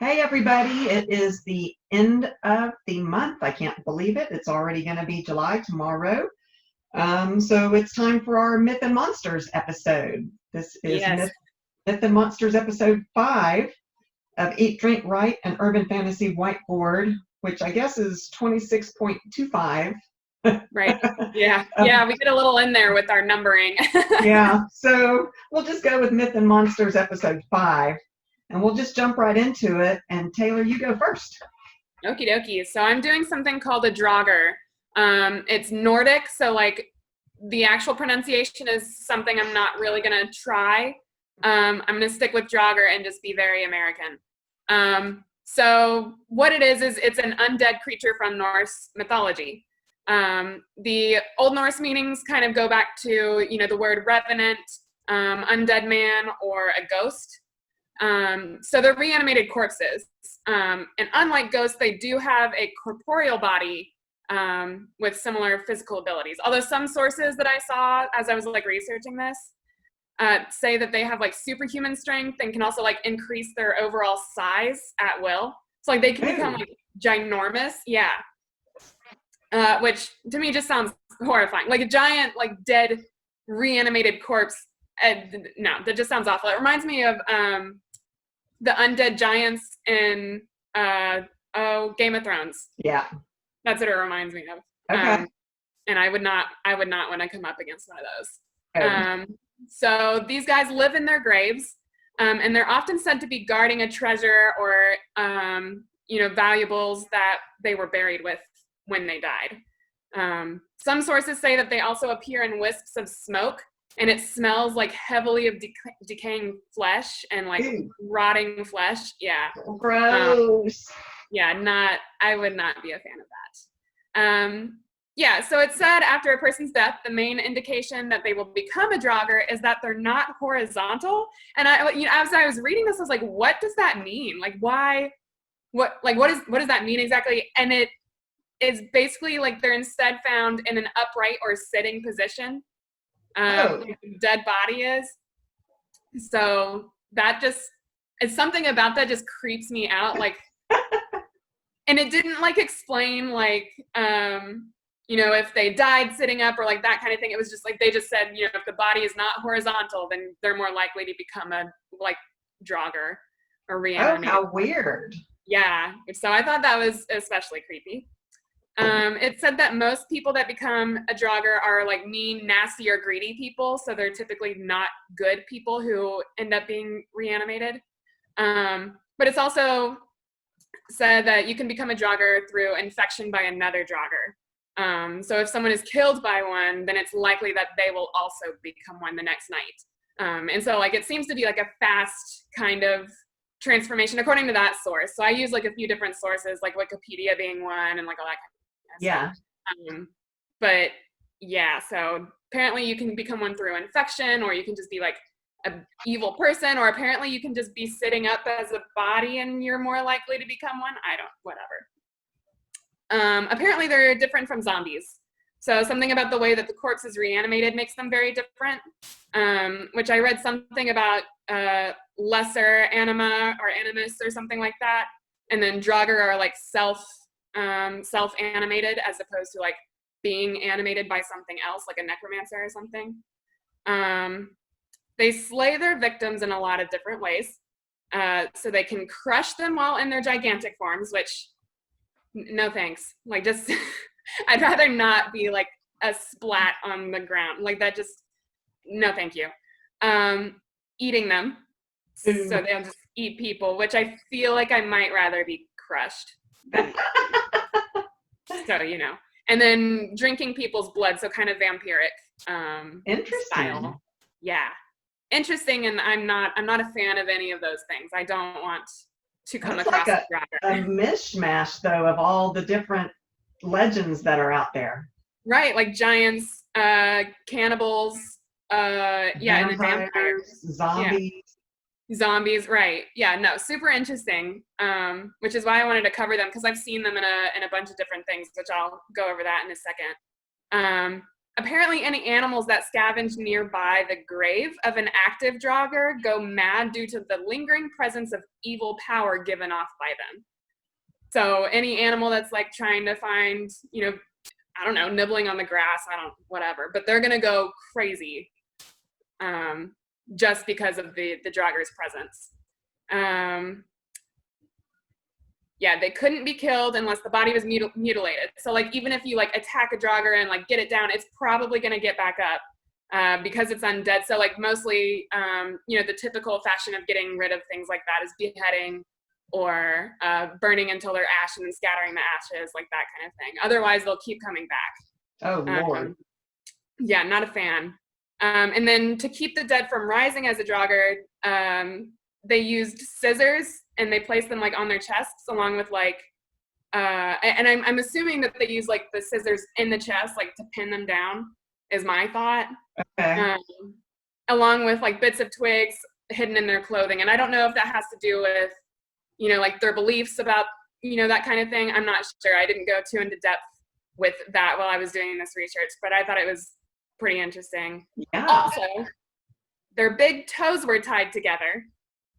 Hey everybody, it is the end of the month. I can't believe it. It's already going to be July tomorrow. So it's time for our Myth and Monsters episode. This is Yes. Myth and Monsters episode 5 of Eat, Drink, Write, an Urban Fantasy Whiteboard, which I guess is 26.25. Right. Yeah. Yeah. We get a little in there with our numbering. Yeah, so we'll just go with Myth and Monsters episode 5. And we'll just jump right into it. And Taylor, you go first. Okie dokie. So I'm doing something called a Draugr. It's Nordic, so like the actual pronunciation is something I'm not really gonna try. I'm gonna stick with Draugr and just be very American. So what it is it's an undead creature from Norse mythology. The Old Norse meanings kind of go back to, the word revenant, undead man, or a ghost. So they're reanimated corpses. And unlike ghosts, they do have a corporeal body with similar physical abilities. Although some sources that I saw as I was researching this say that they have superhuman strength and can also increase their overall size at will. So they can become ginormous. Yeah. Which to me just sounds horrifying. Like a giant, dead, reanimated corpse. No, that just sounds awful. It reminds me of the undead giants in Game of Thrones. Yeah, that's what it reminds me of. Okay. And I would not want to come up against one of those. So these guys live in their graves, and they're often said to be guarding a treasure or valuables that they were buried with when they died. Some sources say that they also appear in wisps of smoke, and it smells heavily of decaying flesh and rotting flesh. Yeah. Gross. I would not be a fan of that. Yeah, so it's said after a person's death, the main indication that they will become a Draugr is that they're not horizontal. And as I was reading this, I was like, what does that mean? Why? What does that mean exactly? And it is basically they're instead found in an upright or sitting position. The dead body is. So that it's something about that just creeps me out. And it didn't explain if they died sitting up or that kind of thing. It was just they just said, if the body is not horizontal, then they're more likely to become a Draugr or reanimated. Oh, how weird. Yeah. So I thought that was especially creepy. It said that most people that become a Draugr are mean, nasty, or greedy people. So they're typically not good people who end up being reanimated. But it's also said that you can become a Draugr through infection by another Draugr. So if someone is killed by one, then it's likely that they will also become one the next night. And so it seems to be a fast kind of transformation according to that source. So I use a few different sources, Wikipedia being one, and all that kind of stuff. But yeah, so apparently you can become one through infection, or you can just be an evil person, or apparently you can just be sitting up as a body and you're more likely to become one. Whatever. Apparently they're different from zombies. So something about the way that the corpse is reanimated makes them very different, which I read something about lesser anima or animus or something like that. And then Draugr are self-animated as opposed to being animated by something else, like a necromancer or something. They slay their victims in a lot of different ways. So they can crush them while in their gigantic forms, which no thanks. Just I'd rather not be a splat on the ground. That just, no thank you. Eating them. So they'll just eat people, which I feel I might rather be crushed than so, and then drinking people's blood, so kind of vampiric Interesting style. Yeah, interesting. And I'm not a fan of any of those things. I don't want to come across a mishmash though of all the different legends that are out there, right? Giants, cannibals, vampires, and then vampires, zombies, right? Yeah, no, super interesting. Which is why I wanted to cover them, because I've seen them in a bunch of different things, which I'll go over that in a second. apparently any animals that scavenge nearby the grave of an active Draugr go mad due to the lingering presence of evil power given off by them. So any animal that's like trying to find, I don't know, nibbling on the grass, whatever, but they're gonna go crazy just because of the Draugr's presence. Yeah, they couldn't be killed unless the body was mutilated. So like even if you like attack a Draugr and like get it down, it's probably gonna get back up because it's undead. So like mostly, the typical fashion of getting rid of things like that is beheading or burning until they're ash and then scattering the ashes, like that kind of thing. Otherwise, they'll keep coming back. Oh, Lord. Yeah, not a fan. And then to keep the dead from rising as a Draugr, they used scissors and they placed them like on their chests along with like, and I'm assuming that they use like the scissors in the chest, like to pin them down is my thought. Okay. Along with like bits of twigs hidden in their clothing. And I don't know if that has to do with, like their beliefs about, that kind of thing. I'm not sure. I didn't go too into depth with that while I was doing this research, but I thought it was pretty interesting. Yeah. Also, their big toes were tied together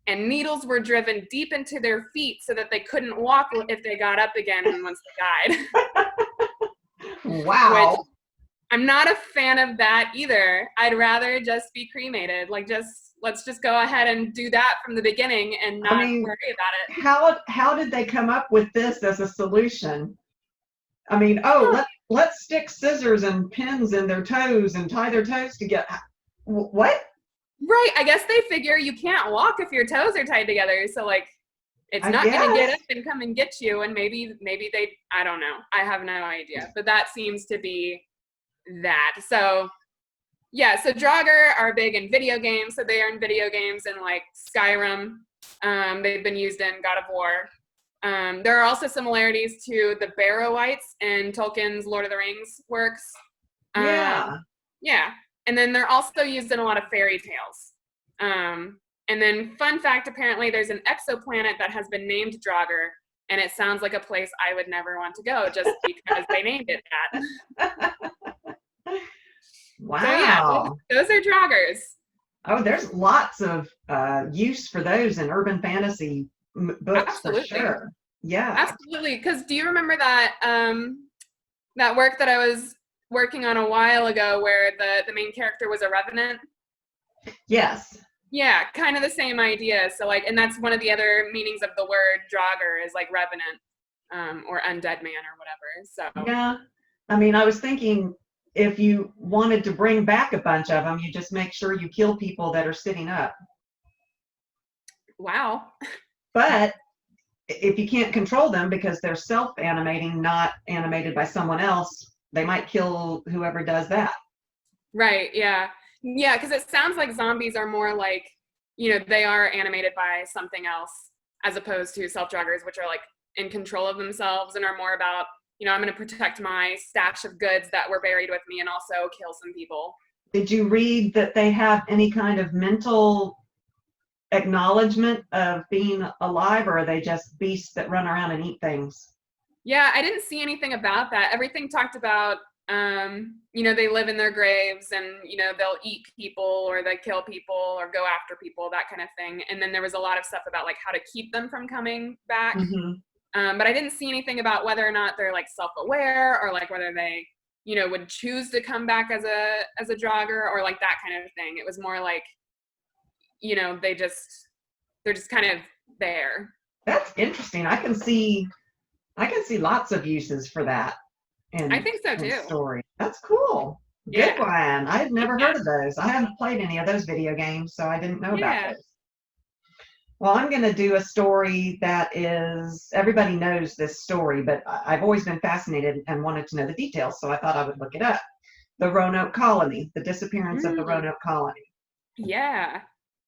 and needles were driven deep into their feet so that they couldn't walk if they got up again once they died. Wow. Which, I'm not a fan of that either. I'd rather just be cremated. Like let's just go ahead and do that from the beginning and not worry about it. How did they come up with this as a solution? Let's stick scissors and pins in their toes and tie their toes together. What? Right. I guess they figure you can't walk if your toes are tied together. So like, it's not going to get up and come and get you. And maybe they, I don't know. I have no idea. But that seems to be that. So yeah. So Draugr are big in video games. So they are in video games in like Skyrim. They've been used in God of War. There are also similarities to the Barrow-wights in Tolkien's Lord of the Rings works. Yeah. Yeah. And then they're also used in a lot of fairy tales. And then fun fact, apparently there's an exoplanet that has been named Draugr, and it sounds like a place I would never want to go just because they named it that. Wow. So yeah, those are Draugrs. Oh, there's lots of use for those in urban fantasy books. Absolutely. For sure. Yeah. Absolutely. Because do you remember that that work that I was working on a while ago where the main character was a revenant? Yes. Yeah, kind of the same idea. So like, and that's one of the other meanings of the word Draugr is like revenant or undead man or whatever. So yeah, I was thinking if you wanted to bring back a bunch of them, you just make sure you kill people that are sitting up. Wow. But if you can't control them because they're self-animating, not animated by someone else, they might kill whoever does that. Right. Yeah. Yeah. Because it sounds like zombies are more like, they are animated by something else as opposed to self-Draugrs, which are like in control of themselves and are more about, I'm going to protect my stash of goods that were buried with me and also kill some people. Did you read that they have any kind of mental acknowledgement of being alive, or are they just beasts that run around and eat things? Yeah, I didn't see anything about that. Everything talked about, they live in their graves and, they'll eat people or they kill people or go after people, that kind of thing. And then there was a lot of stuff about like how to keep them from coming back. Mm-hmm. But I didn't see anything about whether or not they're like self-aware or like whether they, would choose to come back as a Draugr or like that kind of thing. It was more like, they're just kind of there. That's interesting. I can see lots of uses for that. I think so too. Story. That's cool. Good one. I had never heard of those. I haven't played any of those video games, so I didn't know about those. Well, I'm going to do a story that is, everybody knows this story, but I've always been fascinated and wanted to know the details, so I thought I would look it up. The Roanoke Colony, the disappearance of the Roanoke Colony. Yeah.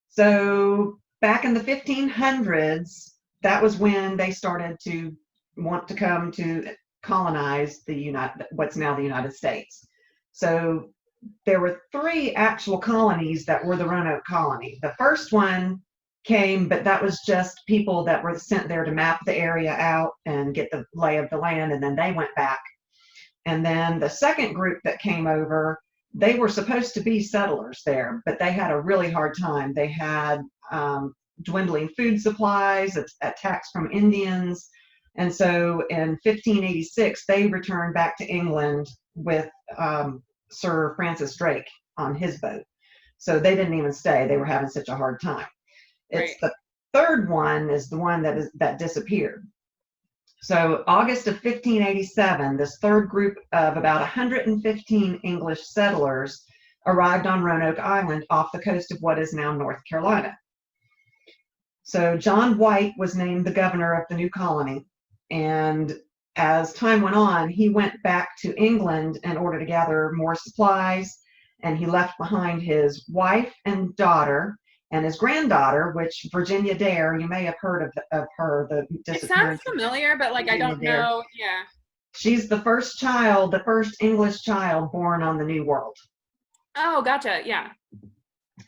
So back in the 1500s, that was when they started to want to come to colonize what's now the United States. So there were 3 actual colonies that were the Roanoke Colony. The first one came, but that was just people that were sent there to map the area out and get the lay of the land, and then they went back. And then the second group that came over they were supposed to be settlers there, but they had a really hard time. They had dwindling food supplies, attacks from Indians. And so in 1586, they returned back to England with Sir Francis Drake on his boat. So they didn't even stay. They were having such a hard time. It's the third one is the one that disappeared. So August of 1587, this third group of about 115 English settlers arrived on Roanoke Island off the coast of what is now North Carolina. So John White was named the governor of the new colony. And as time went on, he went back to England in order to gather more supplies. And he left behind his wife and daughter and his granddaughter, which Virginia Dare, you may have heard of her. It sounds familiar, but like I don't know. Yeah. She's the first child, the first English child born on the New World. Oh, gotcha. Yeah.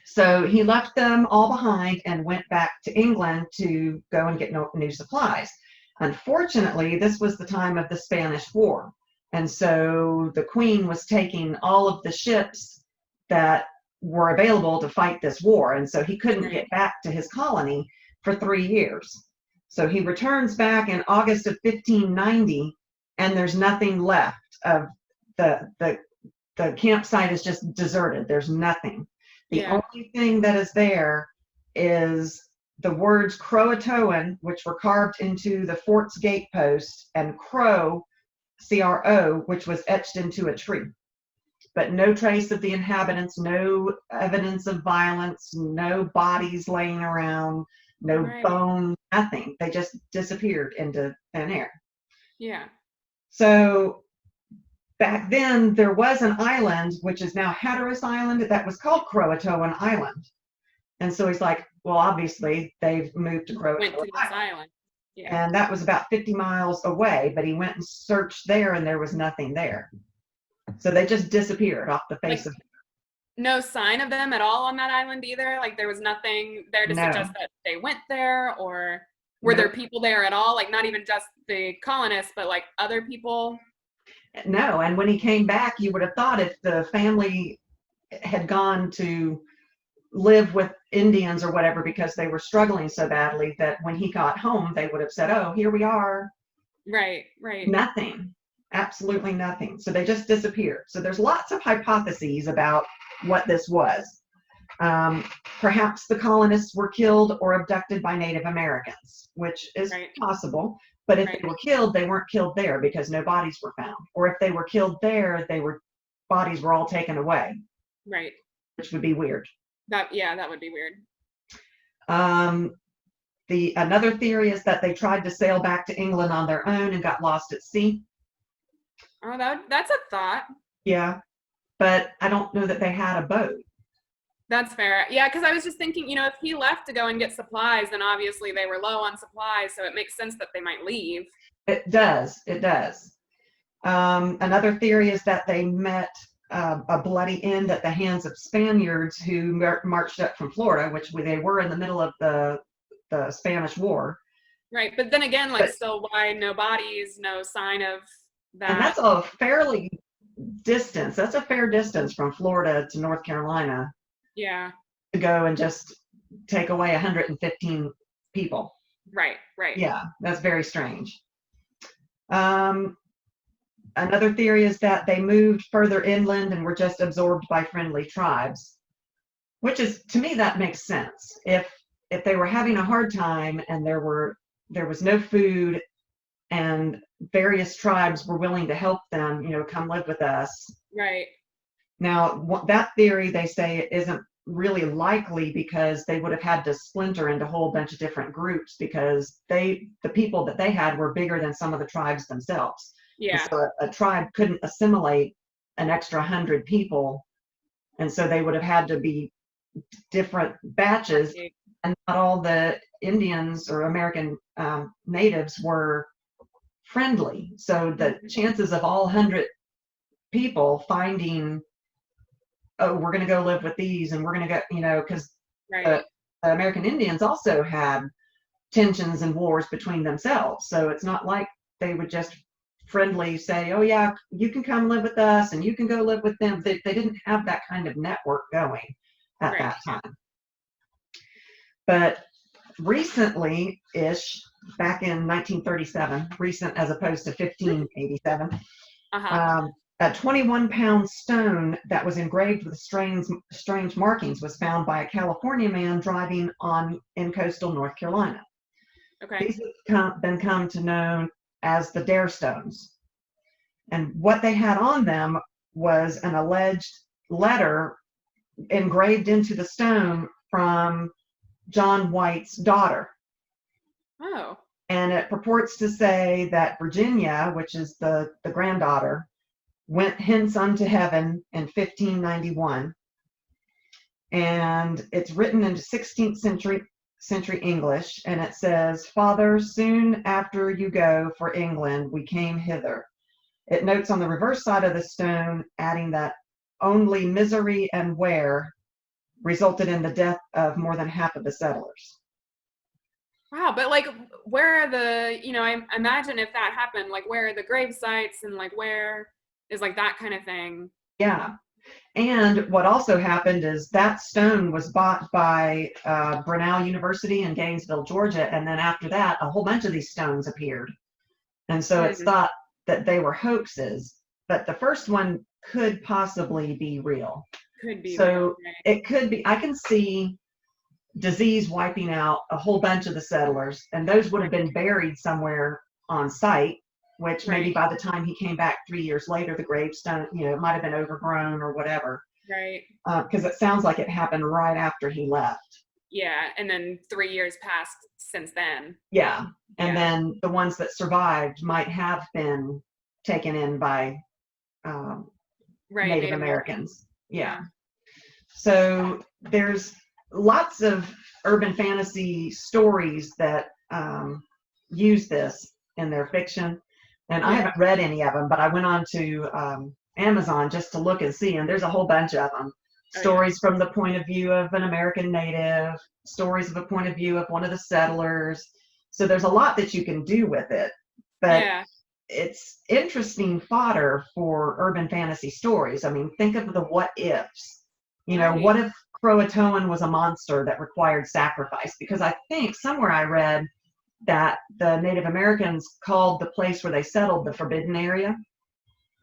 So he left them all behind and went back to England to go and get new supplies. Unfortunately, this was the time of the Spanish War. And so the Queen was taking all of the ships that were available to fight this war. And so he couldn't get back to his colony for 3 years. So he returns back in August of 1590, and there's nothing left of the campsite is just deserted. There's nothing. The only thing that is there is the words Croatoan, which were carved into the fort's gatepost, and Crow, C-R-O, which was etched into a tree. But no trace of the inhabitants, no evidence of violence, no bodies laying around, no bone, nothing. They just disappeared into thin air. Yeah. So back then, there was an island, which is now Hatteras Island, that was called Croatoan Island. And so he's like, well, obviously, they've moved to Croatoan Island. Yeah. And that was about 50 miles away, but he went and searched there, and there was nothing there. So they just disappeared off the face of. No sign of them at all on that island either? Like there was nothing there to suggest that they went there, or were there people there at all? Like not even just the colonists, but like other people? No, and when he came back, you would have thought if the family had gone to live with Indians or whatever because they were struggling so badly, that when he got home, they would have said, oh, here we are. Right. Nothing. Absolutely nothing. So they just disappeared. So there's lots of hypotheses about what this was. Perhaps the colonists were killed or abducted by Native Americans, which is possible. But if they were killed, they weren't killed there because no bodies were found. Or if they were killed there, bodies were all taken away. Right. Which would be weird. That would be weird. Another theory is that they tried to sail back to England on their own and got lost at sea. Oh, that's a thought. Yeah, but I don't know that they had a boat. That's fair. Yeah, because I was just thinking, if he left to go and get supplies, then obviously they were low on supplies, so it makes sense that they might leave. It does. Another theory is that they met a bloody end at the hands of Spaniards who marched up from Florida, which they were in the middle of the Spanish War. Right, but then again, still, why no bodies, no sign of that? And that's a fairly distance. That's a fair distance from Florida to North Carolina. Yeah. To go and just take away 115 people. Right. Yeah, that's very strange. Another theory is that they moved further inland and were just absorbed by friendly tribes, which is, to me, that makes sense. If they were having a hard time and there was no food and various tribes were willing to help them, come live with us. Right. Now, that theory, they say, isn't really likely because they would have had to splinter into a whole bunch of different groups because the people that they had were bigger than some of the tribes themselves. Yeah. And so a tribe couldn't assimilate an extra 100 people. And so they would have had to be different batches. And not all the Indians or American natives were friendly. So the chances of all 100 people finding, oh, we're going to go live with these and we're going to go, because the American Indians also had tensions and wars between themselves. So it's not like they would just friendly say, oh yeah, you can come live with us and you can go live with them. They didn't have that kind of network going at Right. that time. But recently-ish, back in 1937, recent as opposed to 1587, Uh-huh. a 21-pound stone that was engraved with strange markings was found by a California man driving in coastal North Carolina. Okay. These have been come to known as the Dare Stones. And what they had on them was an alleged letter engraved into the stone from John White's daughter. Oh. And it purports to say that Virginia, which is the granddaughter, went hence unto heaven in 1591. And it's written into 16th century English, and it says, Father, soon after you go for England, we came hither. It notes on the reverse side of the stone, adding that only misery and wear resulted in the death of more than half of the settlers. Wow, but like, where are the, I imagine if that happened, like, where are the grave sites and like, where is like that kind of thing? Yeah. And what also happened is that stone was bought by Grinnell University in Gainesville, Georgia. And then after that, a whole bunch of these stones appeared. And so it's thought that they were hoaxes, but the first one could possibly be real. Could be so real, right? It could be. I can see disease wiping out a whole bunch of the settlers, and those would have been buried somewhere on site, which maybe by the time he came back 3 years later, the gravestone, it might have been overgrown or whatever. Right. Because it sounds like it happened right after he left. Yeah, and then 3 years passed since then. Yeah, and then the ones that survived might have been taken in by Native Americans. Yeah. So there's lots of urban fantasy stories that use this in their fiction. And I haven't read any of them, but I went on to Amazon just to look and see, and there's a whole bunch of them. Stories from the point of view of an American native, stories of a point of view of one of the settlers. So there's a lot that you can do with it. But it's interesting fodder for urban fantasy stories. I mean, think of the what ifs. What if Croatoan was a monster that required sacrifice? Because I think somewhere I read that the Native Americans called the place where they settled the forbidden area.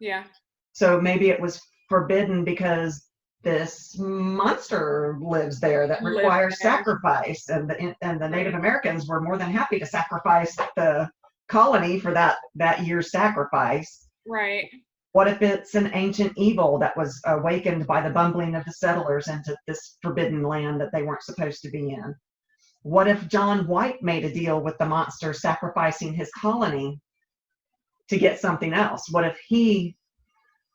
Yeah. So maybe it was forbidden because this monster lives there that requires sacrifice, and the Native Americans were more than happy to sacrifice the colony for that year's sacrifice. Right. What if it's an ancient evil that was awakened by the bumbling of the settlers into this forbidden land that they weren't supposed to be in? What if John White made a deal with the monster, sacrificing his colony to get something else? What if he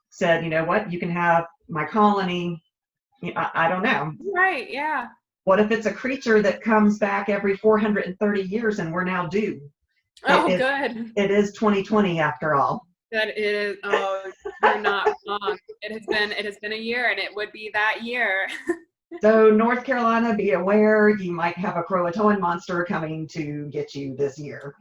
said, you know what, you can have my colony? I don't know. Right, yeah. What if it's a creature that comes back every 430 years and we're now due? Good. It is 2020 after all. That is, you're not wrong. It has been a year, and it would be that year. So North Carolina, be aware, you might have a Croatoan monster coming to get you this year.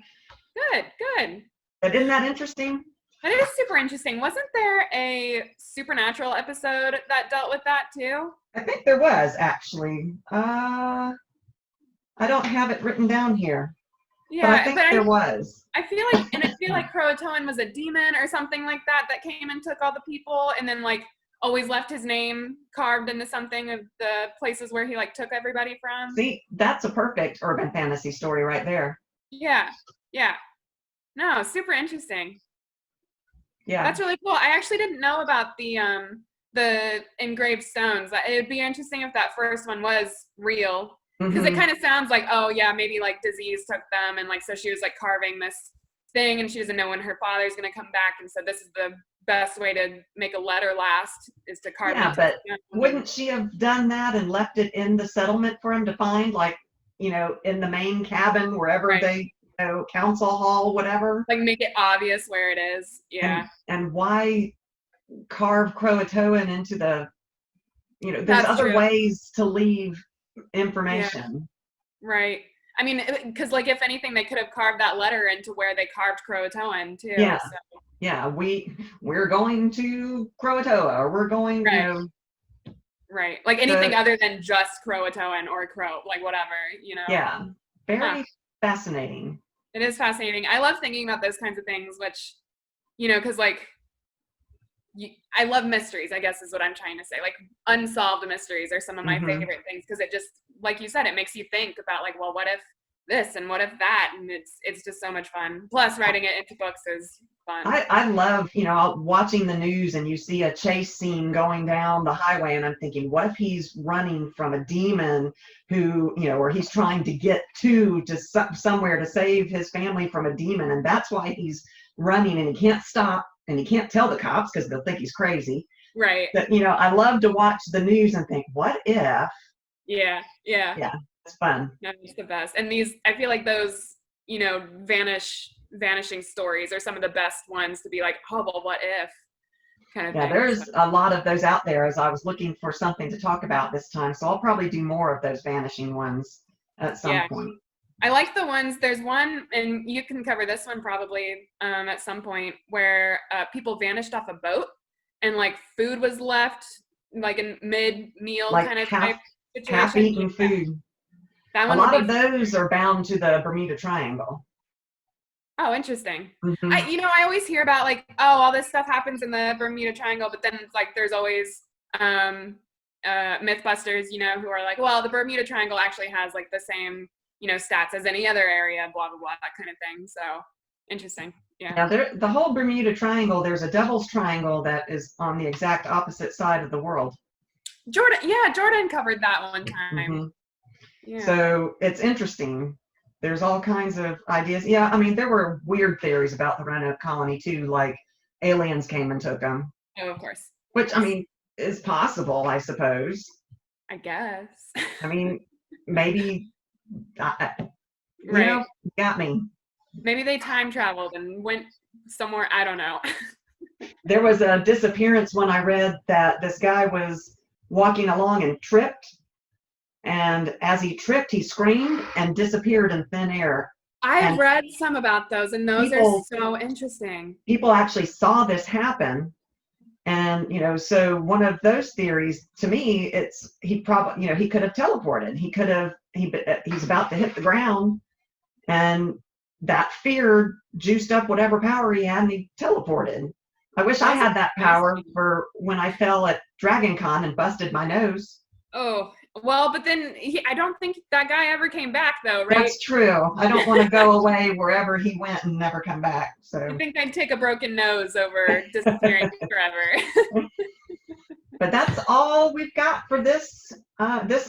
Good. But isn't that interesting? That is super interesting. Wasn't there a Supernatural episode that dealt with that too? I think there was, actually. I don't have it written down here. Yeah, but I think there was. I feel like Croatoan was a demon or something like that came and took all the people, and then like always left his name carved into something of the places where he like took everybody from. See, that's a perfect urban fantasy story right there. Yeah. No, super interesting. Yeah. That's really cool. I actually didn't know about the engraved stones. It'd be interesting if that first one was real. Because it kind of sounds like, oh yeah, maybe like disease took them, and like so she was like carving this thing, and she doesn't know when her father's gonna come back, and so this is the best way to make a letter last is to carve. Yeah, but wouldn't she have done that and left it in the settlement for him to find, like, in the main cabin, wherever they, council hall, whatever? Like make it obvious where it is. Yeah. And why carve Croatoan into the, there's That's other true. ways to leave information. Yeah. Right. I mean, because like if anything, they could have carved that letter into where they carved Croatoan too. Yeah. So. Yeah, we're going to Croatoa, or we're going, Right. Right. Like anything other than just Croatoan or Crow, like whatever, Yeah. Very fascinating. It is fascinating. I love thinking about those kinds of things, which, because like, I love mysteries, I guess is what I'm trying to say. Like unsolved mysteries are some of my favorite things because it just, like you said, it makes you think about like, well, what if this and what if that? And it's just so much fun. Plus writing it into books is fun. I love, watching the news and you see a chase scene going down the highway and I'm thinking, what if he's running from a demon who, or he's trying to get to somewhere to save his family from a demon, and that's why he's running and he can't stop and he can't tell the cops because they'll think he's crazy. Right. But, I love to watch the news and think, what if? Yeah. Yeah, it's fun. No, it's the best. And I feel like those, vanishing stories are some of the best ones to be like, oh, well, what if? Kind of thing. There's a lot of those out there as I was looking for something to talk about this time. So I'll probably do more of those vanishing ones at some point. I like the ones, there's one, and you can cover this one probably at some point, where people vanished off a boat and like food was left like in mid-meal like kind of type situation. Half-eaten food. That one a lot of those are bound to the Bermuda Triangle. Oh, interesting. I always hear about like, oh, all this stuff happens in the Bermuda Triangle, but then it's like there's always Mythbusters, who are like, well, the Bermuda Triangle actually has like the same, stats as any other area, blah, blah, blah, that kind of thing. So interesting. Yeah. Now, the whole Bermuda Triangle, there's a Devil's Triangle that is on the exact opposite side of the world. Jordan covered that one time. Yeah. So it's interesting. There's all kinds of ideas. Yeah, I mean, there were weird theories about the Roanoke Colony too, like aliens came and took them. Oh, of course. Which, I mean, is possible, I suppose. I guess. I mean, maybe, right. Got me. Maybe they time traveled and went somewhere, I don't know. There was a disappearance when I read that this guy was walking along and tripped. And as he tripped, he screamed and disappeared in thin air. I've read some about those, and those are so interesting. People actually saw this happen. And, so one of those theories, to me, he probably, he could have teleported. He's about to hit the ground, and that fear juiced up whatever power he had, and he teleported. I wish I had that power for when I fell at Dragon Con and busted my nose. Oh, well, but then I don't think that guy ever came back, though, right? That's true. I don't want to go away wherever he went and never come back. So I think I'd take a broken nose over disappearing forever. But that's all we've got for this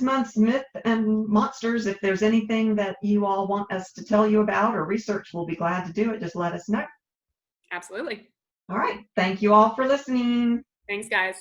month's Myth and Monsters. If there's anything that you all want us to tell you about or research, we'll be glad to do it. Just let us know. Absolutely. All right. Thank you all for listening. Thanks, guys.